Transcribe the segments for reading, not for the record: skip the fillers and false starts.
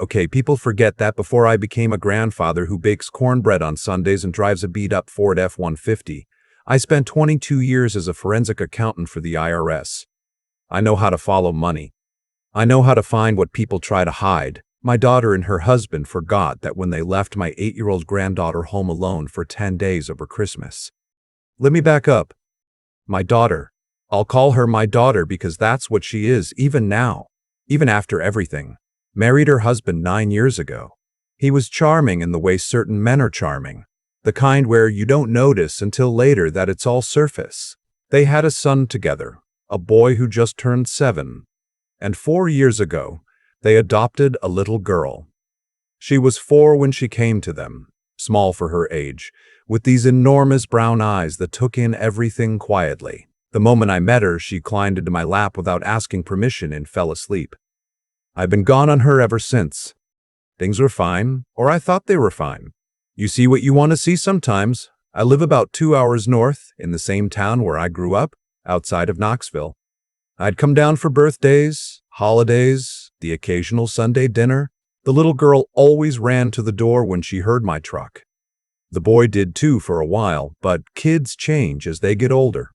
Okay, people forget that before I became a grandfather who bakes cornbread on Sundays and drives a beat-up Ford F-150, I spent 22 years as a forensic accountant for the IRS. I know how to follow money. I know how to find what people try to hide. My daughter and her husband forgot that when they left my 8-year-old granddaughter home alone for 10 days over Christmas. Let me back up. My daughter. I'll call her my daughter because that's what she is even now, even after everything. Married her husband 9 years ago. He was charming in the way certain men are charming, the kind where you don't notice until later that it's all surface. They had a son together, a boy who just turned 7. And 4 years ago, they adopted a little girl. She was 4 when she came to them, small for her age, with these enormous brown eyes that took in everything quietly. The moment I met her, she climbed into my lap without asking permission and fell asleep. I've been gone on her ever since. Things were fine, or I thought they were fine. You see what you want to see sometimes. I live about 2 hours north, in the same town where I grew up, outside of Knoxville. I'd come down for birthdays, holidays, the occasional Sunday dinner. The little girl always ran to the door when she heard my truck. The boy did too for a while, but kids change as they get older.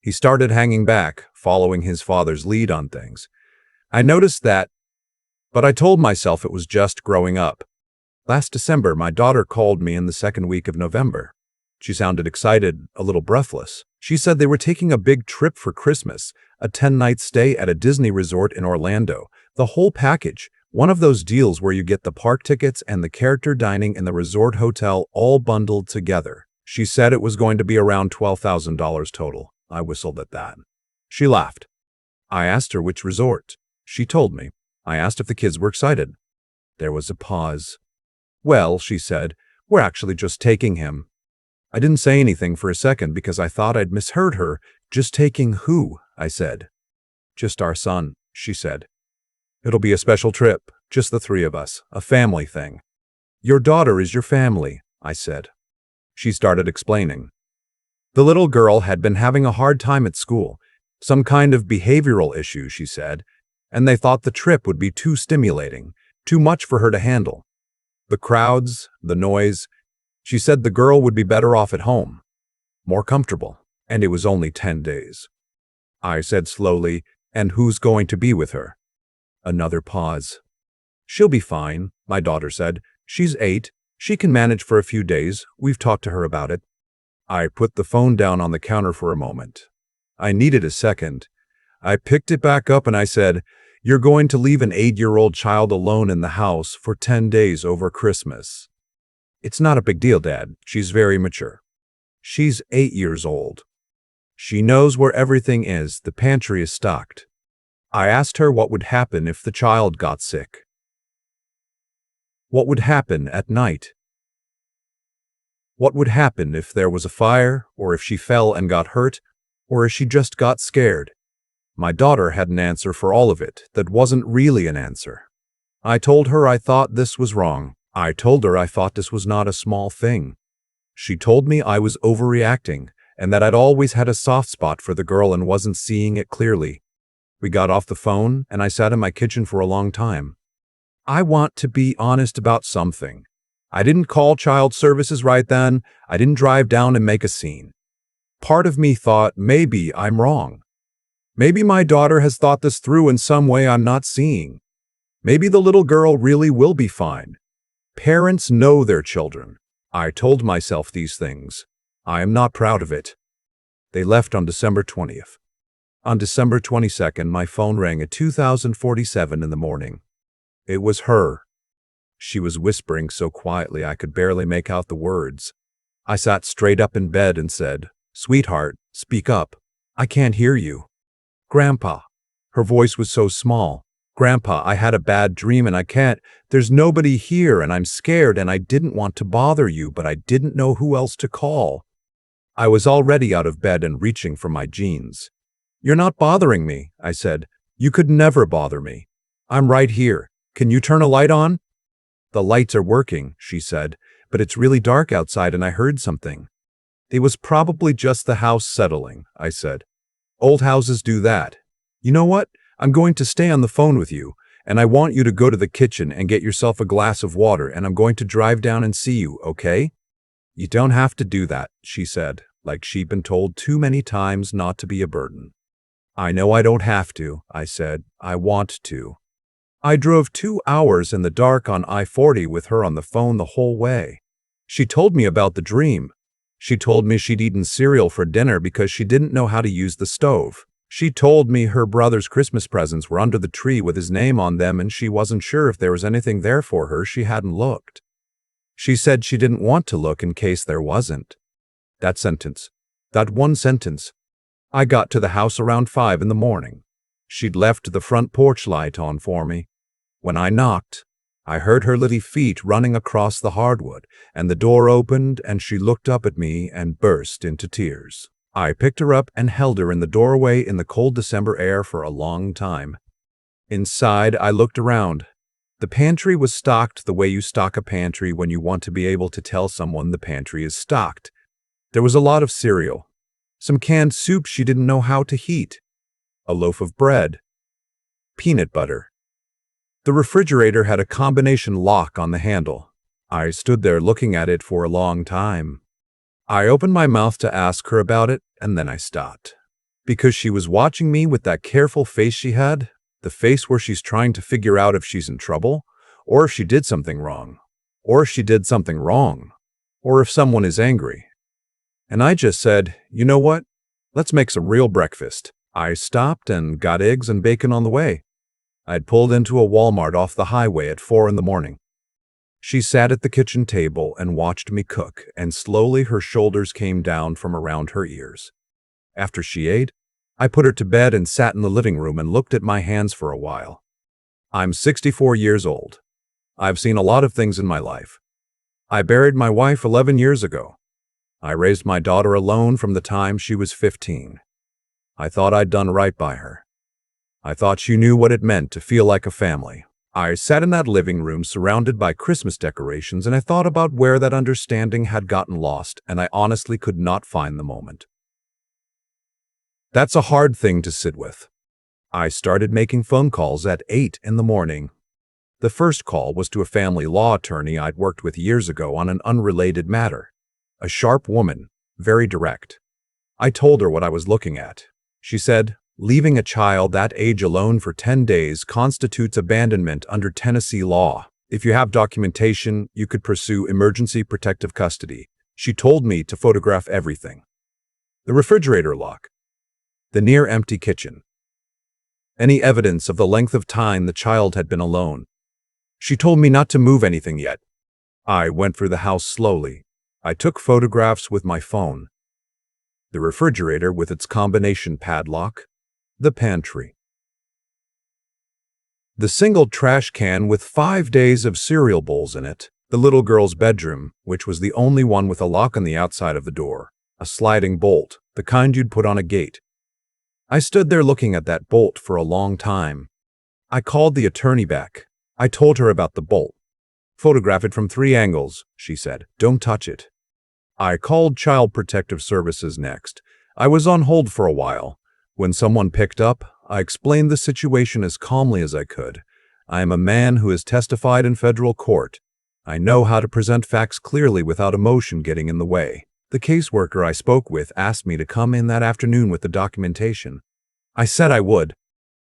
He started hanging back, following his father's lead on things. I noticed that, but I told myself it was just growing up. Last December, my daughter called me in the second week of November. She sounded excited, a little breathless. She said they were taking a big trip for Christmas, a 10-night stay at a Disney resort in Orlando, the whole package, one of those deals where you get the park tickets and the character dining in the resort hotel all bundled together. She said it was going to be around $12,000 total. I whistled at that. She laughed. I asked her which resort. She told me. I asked if the kids were excited. There was a pause. Well, she said, we're actually just taking him. I didn't say anything for a second because I thought I'd misheard her. Just taking who? I said. Just our son, she said. It'll be a special trip, just the 3 of us, a family thing. Your daughter is your family, I said. She started explaining. The little girl had been having a hard time at school, some kind of behavioral issue, she said, and they thought the trip would be too stimulating, too much for her to handle. The crowds, the noise. She said the girl would be better off at home, more comfortable, and it was only 10 days. I said slowly, and who's going to be with her? Another pause. She'll be fine, my daughter said. She's 8. She can manage for a few days. We've talked to her about it. I put the phone down on the counter for a moment. I needed a second. I picked it back up and I said, you're going to leave an 8-year-old child alone in the house for 10 days over Christmas. It's not a big deal, Dad. She's very mature. She's 8 years old. She knows where everything is. The pantry is stocked. I asked her what would happen if the child got sick. What would happen at night? What would happen if there was a fire, or if she fell and got hurt, or if she just got scared? My daughter had an answer for all of it that wasn't really an answer. I told her I thought this was wrong. I told her I thought this was not a small thing. She told me I was overreacting and that I'd always had a soft spot for the girl and wasn't seeing it clearly. We got off the phone and I sat in my kitchen for a long time. I want to be honest about something. I didn't call child services right then. I didn't drive down and make a scene. Part of me thought maybe I'm wrong. Maybe my daughter has thought this through in some way I'm not seeing. Maybe the little girl really will be fine. Parents know their children. I told myself these things. I am not proud of it. They left on December 20th. On December 22nd, my phone rang at 2047 in the morning. It was her. She was whispering so quietly I could barely make out the words. I sat straight up in bed and said, "Sweetheart, speak up. I can't hear you." "Grandpa." Her voice was so small. "Grandpa, I had a bad dream and I can't. There's nobody here and I'm scared and I didn't want to bother you, but I didn't know who else to call." I was already out of bed and reaching for my jeans. "You're not bothering me," I said. "You could never bother me. I'm right here. Can you turn a light on?" "The lights are working," she said, "but it's really dark outside and I heard something." "It was probably just the house settling," I said. "Old houses do that. You know what? I'm going to stay on the phone with you, And I want you to go to the kitchen and get yourself a glass of water, and I'm going to drive down and see you, okay? You don't have to do that, she said, like she'd been told too many times not to be a burden. I know I don't have to, I said. I want to. I drove 2 hours in the dark on I-40 with her on the phone the whole way. She told me about the dream. She told me she'd eaten cereal for dinner because she didn't know how to use the stove. She told me her brother's Christmas presents were under the tree with his name on them and she wasn't sure if there was anything there for her. She hadn't looked. She said she didn't want to look in case there wasn't. That sentence. That one sentence. I got to the house around 5 in the morning. She'd left the front porch light on for me. When I knocked, I heard her little feet running across the hardwood, and the door opened and she looked up at me and burst into tears. I picked her up and held her in the doorway in the cold December air for a long time. Inside, I looked around. The pantry was stocked the way you stock a pantry when you want to be able to tell someone the pantry is stocked. There was a lot of cereal, some canned soup she didn't know how to heat, a loaf of bread, peanut butter. The refrigerator had a combination lock on the handle. I stood there looking at it for a long time. I opened my mouth to ask her about it, and then I stopped. Because she was watching me with that careful face she had, the face where she's trying to figure out if she's in trouble, or if she did something wrong, or if she did something wrong, or if someone is angry. And I just said, you know what? Let's make some real breakfast. I stopped and got eggs and bacon on the way. I'd pulled into a Walmart off the highway at 4 in the morning. She sat at the kitchen table and watched me cook, and slowly her shoulders came down from around her ears. After she ate, I put her to bed and sat in the living room and looked at my hands for a while. I'm 64 years old. I've seen a lot of things in my life. I buried my wife 11 years ago. I raised my daughter alone from the time she was 15. I thought I'd done right by her. I thought she knew what it meant to feel like a family. I sat in that living room surrounded by Christmas decorations, and I thought about where that understanding had gotten lost, and I honestly could not find the moment. That's a hard thing to sit with. I started making phone calls at 8 in the morning. The first call was to a family law attorney I'd worked with years ago on an unrelated matter. A sharp woman, very direct. I told her what I was looking at. She said, leaving a child that age alone for 10 days constitutes abandonment under Tennessee law. If you have documentation, you could pursue emergency protective custody. She told me to photograph everything. The refrigerator lock. The near-empty kitchen. Any evidence of the length of time the child had been alone. She told me not to move anything yet. I went through the house slowly. I took photographs with my phone. The refrigerator with its combination padlock. The pantry. The single trash can with 5 days of cereal bowls in it. The little girl's bedroom, which was the only one with a lock on the outside of the door. A sliding bolt, the kind you'd put on a gate. I stood there looking at that bolt for a long time. I called the attorney back. I told her about the bolt. Photograph it from 3 angles, she said. Don't touch it. I called Child Protective Services next. I was on hold for a while. When someone picked up, I explained the situation as calmly as I could. I am a man who has testified in federal court. I know how to present facts clearly without emotion getting in the way. The caseworker I spoke with asked me to come in that afternoon with the documentation. I said I would.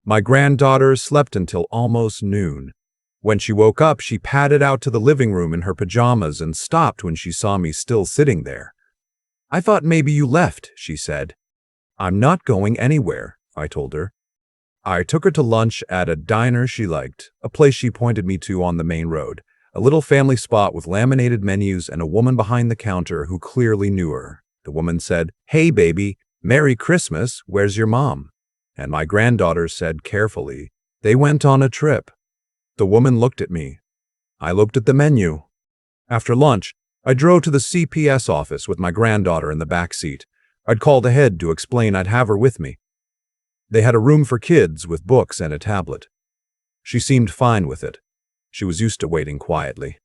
My granddaughter slept until almost noon. When she woke up, she padded out to the living room in her pajamas and stopped when she saw me still sitting there. I thought maybe you left, she said. I'm not going anywhere, I told her. I took her to lunch at a diner she liked, a place she pointed me to on the main road, a little family spot with laminated menus and a woman behind the counter who clearly knew her. The woman said, "Hey baby, Merry Christmas, where's your mom?" And my granddaughter said carefully, "They went on a trip." The woman looked at me. I looked at the menu. After lunch, I drove to the CPS office with my granddaughter in the back seat. I'd called ahead to explain I'd have her with me. They had a room for kids with books and a tablet. She seemed fine with it. She was used to waiting quietly.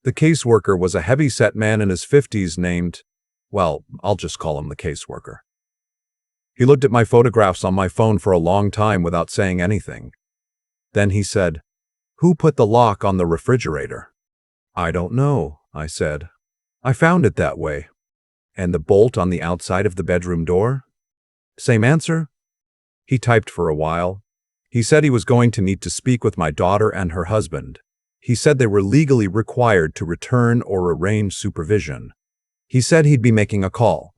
The caseworker was a heavy-set man in his 50s named, well, I'll just call him the caseworker. He looked at my photographs on my phone for a long time without saying anything. Then he said, Who put the lock on the refrigerator? I don't know, I said. I found it that way. And the bolt on the outside of the bedroom door? Same answer? He typed for a while. He said he was going to need to speak with my daughter and her husband. He said they were legally required to return or arrange supervision. He said he'd be making a call.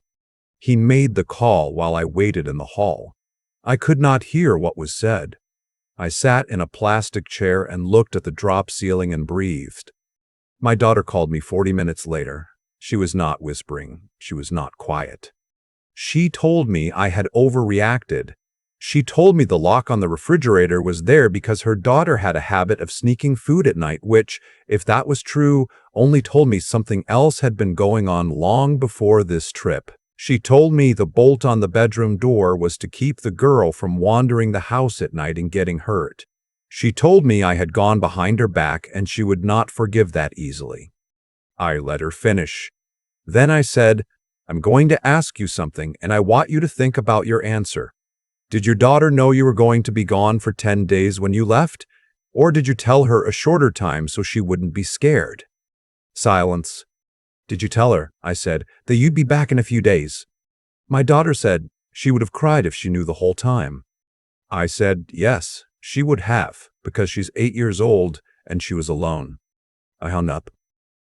He made the call while I waited in the hall. I could not hear what was said. I sat in a plastic chair and looked at the drop ceiling and breathed. My daughter called me 40 minutes later. She was not whispering. She was not quiet. She told me I had overreacted. She told me the lock on the refrigerator was there because her daughter had a habit of sneaking food at night, which, if that was true, only told me something else had been going on long before this trip. She told me the bolt on the bedroom door was to keep the girl from wandering the house at night and getting hurt. She told me I had gone behind her back and she would not forgive that easily. I let her finish. Then I said, I'm going to ask you something and I want you to think about your answer. Did your daughter know you were going to be gone for 10 days when you left? Or did you tell her a shorter time so she wouldn't be scared? Silence. Did you tell her, I said, that you'd be back in a few days? My daughter said she would have cried if she knew the whole time. I said, yes, she would have, because she's 8 years old and she was alone. I hung up.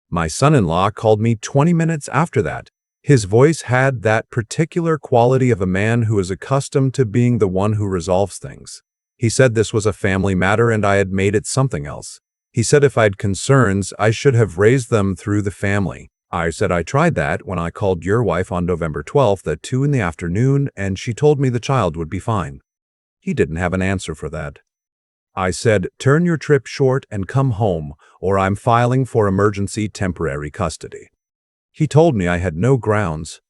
My son-in-law called me 20 minutes after that. His voice had that particular quality of a man who is accustomed to being the one who resolves things. He said this was a family matter and I had made it something else. He said if I had concerns, I should have raised them through the family. I said I tried that when I called your wife on November 12th at 2 in the afternoon and she told me the child would be fine. He didn't have an answer for that. I said, turn your trip short and come home, or I'm filing for emergency temporary custody. He told me I had no grounds.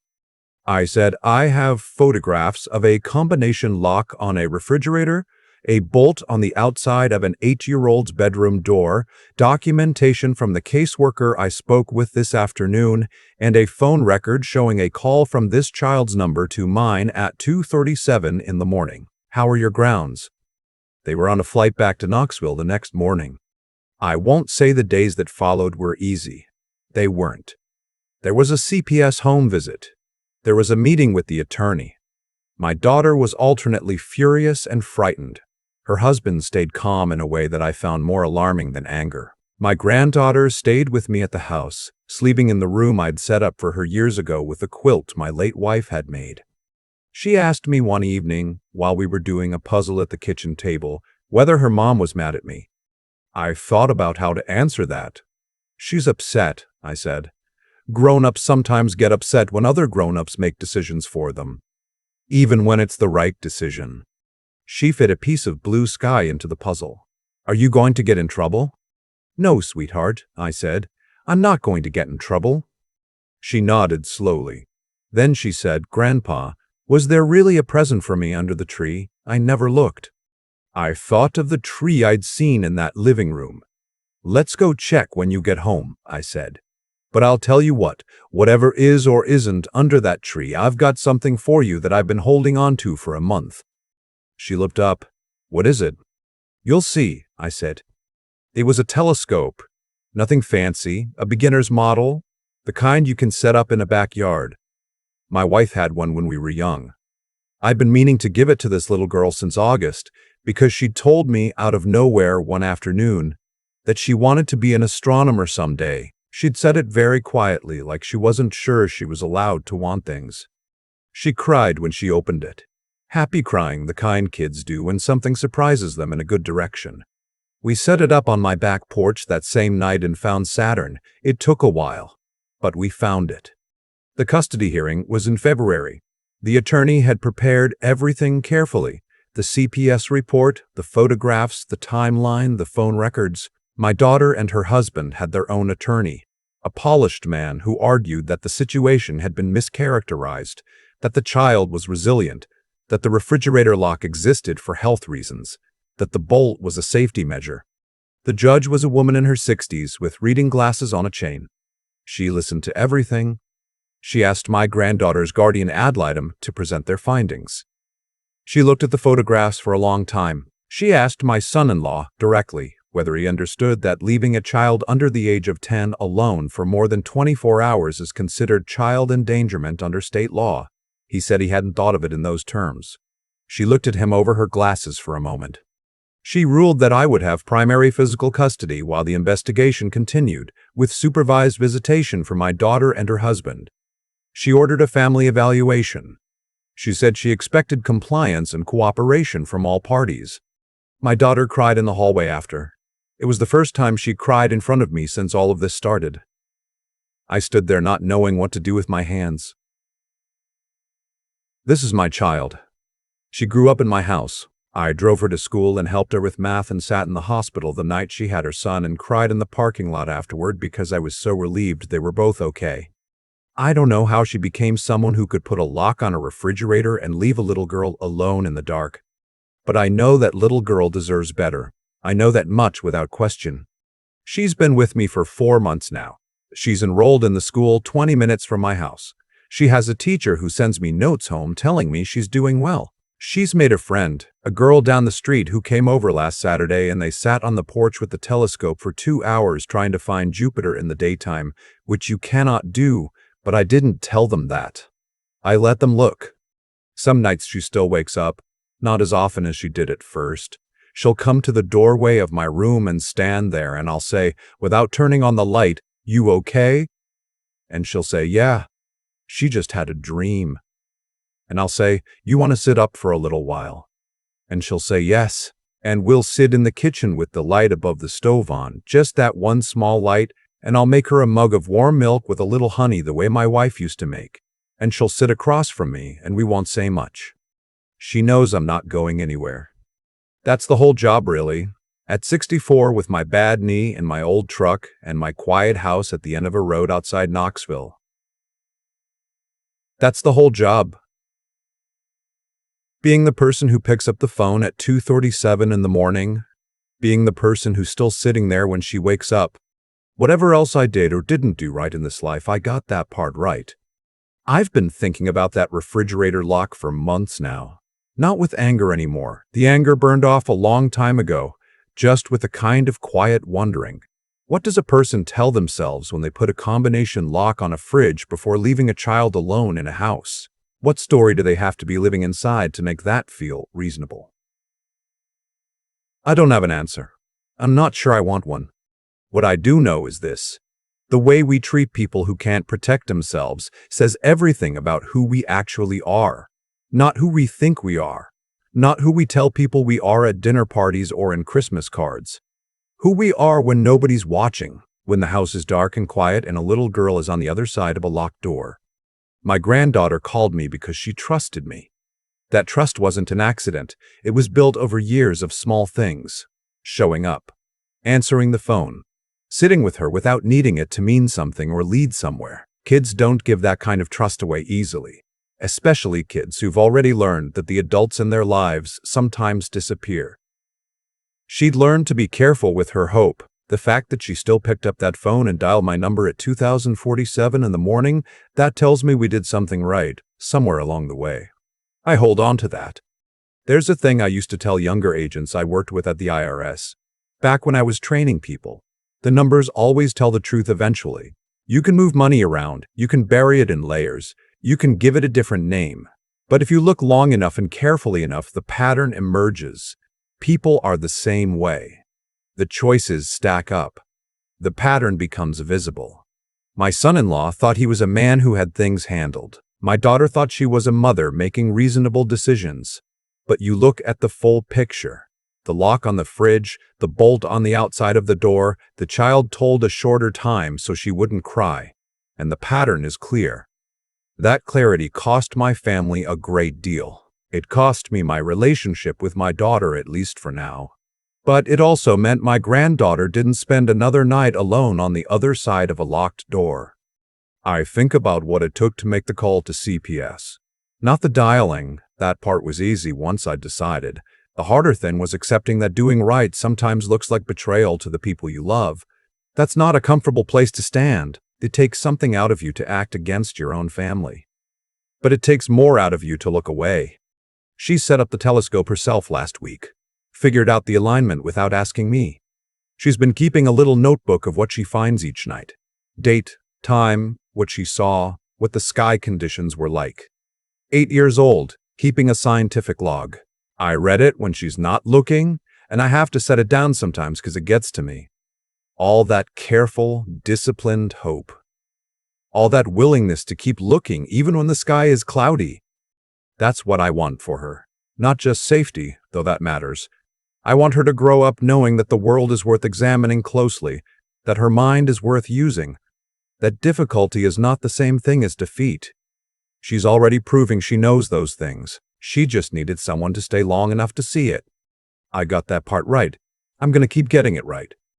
I said, I have photographs of a combination lock on a refrigerator, a bolt on the outside of an 8-year-old's bedroom door, documentation from the caseworker I spoke with this afternoon, and a phone record showing a call from this child's number to mine at 2:37 in the morning. How are your grounds? They were on a flight back to Knoxville the next morning. I won't say the days that followed were easy. They weren't. There was a CPS home visit. There was a meeting with the attorney. My daughter was alternately furious and frightened. Her husband stayed calm in a way that I found more alarming than anger. My granddaughter stayed with me at the house, sleeping in the room I'd set up for her years ago with a quilt my late wife had made. She asked me one evening, while we were doing a puzzle at the kitchen table, whether her mom was mad at me. I thought about how to answer that. She's upset, I said. Grown-ups sometimes get upset when other grown-ups make decisions for them, even when it's the right decision. She fit a piece of blue sky into the puzzle. Are you going to get in trouble? No, sweetheart, I said. I'm not going to get in trouble. She nodded slowly. Then she said, Grandpa, was there really a present for me under the tree? I never looked. I thought of the tree I'd seen in that living room. Let's go check when you get home, I said. But I'll tell you what, whatever is or isn't under that tree, I've got something for you that I've been holding on to for a month. She looked up. What is it? You'll see, I said. It was a telescope. Nothing fancy, a beginner's model, the kind you can set up in a backyard. My wife had one when we were young. I'd been meaning to give it to this little girl since August because she'd told me out of nowhere one afternoon that she wanted to be an astronomer someday. She'd said it very quietly, like she wasn't sure she was allowed to want things. She cried when she opened it. Happy crying, the kind kids do when something surprises them in a good direction. We set it up on my back porch that same night and found Saturn. It took a while, but we found it. The custody hearing was in February. The attorney had prepared everything carefully. The CPS report, the photographs, the timeline, the phone records. My daughter and her husband had their own attorney, a polished man who argued that the situation had been mischaracterized, that the child was resilient, that the refrigerator lock existed for health reasons, that the bolt was a safety measure. The judge was a woman in her 60s with reading glasses on a chain. She listened to everything. She asked my granddaughter's guardian ad litem to present their findings. She looked at the photographs for a long time. She asked my son-in-law directly, whether he understood that leaving a child under the age of 10 alone for more than 24 hours is considered child endangerment under state law. He said he hadn't thought of it in those terms. She looked at him over her glasses for a moment. She ruled that I would have primary physical custody while the investigation continued, with supervised visitation for my daughter and her husband. She ordered a family evaluation. She said she expected compliance and cooperation from all parties. My daughter cried in the hallway after. It was the first time she cried in front of me since all of this started. I stood there not knowing what to do with my hands. This is my child. She grew up in my house. I drove her to school and helped her with math and sat in the hospital the night she had her son and cried in the parking lot afterward because I was so relieved they were both okay. I don't know how she became someone who could put a lock on a refrigerator and leave a little girl alone in the dark. But I know that little girl deserves better. I know that much without question. She's been with me for 4 months now. She's enrolled in the school 20 minutes from my house. She has a teacher who sends me notes home telling me she's doing well. She's made a friend, a girl down the street who came over last Saturday, and they sat on the porch with the telescope for 2 hours trying to find Jupiter in the daytime, which you cannot do, but I didn't tell them that. I let them look. Some nights she still wakes up, not as often as she did at first. She'll come to the doorway of my room and stand there, and I'll say, without turning on the light, "You okay?" And she'll say, "Yeah, she just had a dream." And I'll say, "You want to sit up for a little while?" And she'll say, "Yes." And we'll sit in the kitchen with the light above the stove on, just that one small light, and I'll make her a mug of warm milk with a little honey the way my wife used to make. And she'll sit across from me, and we won't say much. She knows I'm not going anywhere. That's the whole job, really. At 64, with my bad knee and my old truck and my quiet house at the end of a road outside Knoxville. That's the whole job. Being the person who picks up the phone at 2:37 in the morning. Being the person who's still sitting there when she wakes up. Whatever else I did or didn't do right in this life, I got that part right. I've been thinking about that refrigerator lock for months now. Not with anger anymore. The anger burned off a long time ago, just with a kind of quiet wondering. What does a person tell themselves when they put a combination lock on a fridge before leaving a child alone in a house? What story do they have to be living inside to make that feel reasonable? I don't have an answer. I'm not sure I want one. What I do know is this. The way we treat people who can't protect themselves says everything about who we actually are, not who we think we are, not who we tell people we are at dinner parties or in Christmas cards. Who we are when nobody's watching, when the house is dark and quiet and a little girl is on the other side of a locked door. My granddaughter called me because she trusted me. That trust wasn't an accident. It was built over years of small things. Showing up, answering the phone, sitting with her without needing it to mean something or lead somewhere. Kids don't give that kind of trust away easily, especially kids who've already learned that the adults in their lives sometimes disappear. She'd learned to be careful with her hope. The fact that she still picked up that phone and dialed my number at 2047 in the morning, that tells me we did something right, somewhere along the way. I hold on to that. There's a thing I used to tell younger agents I worked with at the IRS. Back when I was training people, the numbers always tell the truth eventually. You can move money around, you can bury it in layers, you can give it a different name. But if you look long enough and carefully enough, the pattern emerges. People are the same way. The choices stack up. The pattern becomes visible. My son-in-law thought he was a man who had things handled. My daughter thought she was a mother making reasonable decisions. But you look at the full picture. The lock on the fridge, the bolt on the outside of the door, the child told a shorter time so she wouldn't cry. And the pattern is clear. That clarity cost my family a great deal. It cost me my relationship with my daughter, at least for now. But it also meant my granddaughter didn't spend another night alone on the other side of a locked door. I think about what it took to make the call to CPS. Not the dialing, that part was easy once I'd decided. The harder thing was accepting that doing right sometimes looks like betrayal to the people you love. That's not a comfortable place to stand. It takes something out of you to act against your own family. But it takes more out of you to look away. She set up the telescope herself last week. Figured out the alignment without asking me. She's been keeping a little notebook of what she finds each night. Date, time, what she saw, what the sky conditions were like. 8 years old, keeping a scientific log. I read it when she's not looking, and I have to set it down sometimes because it gets to me. All that careful, disciplined hope. All that willingness to keep looking even when the sky is cloudy. That's what I want for her. Not just safety, though that matters. I want her to grow up knowing that the world is worth examining closely, that her mind is worth using, that difficulty is not the same thing as defeat. She's already proving she knows those things. She just needed someone to stay long enough to see it. I got that part right. I'm going to keep getting it right.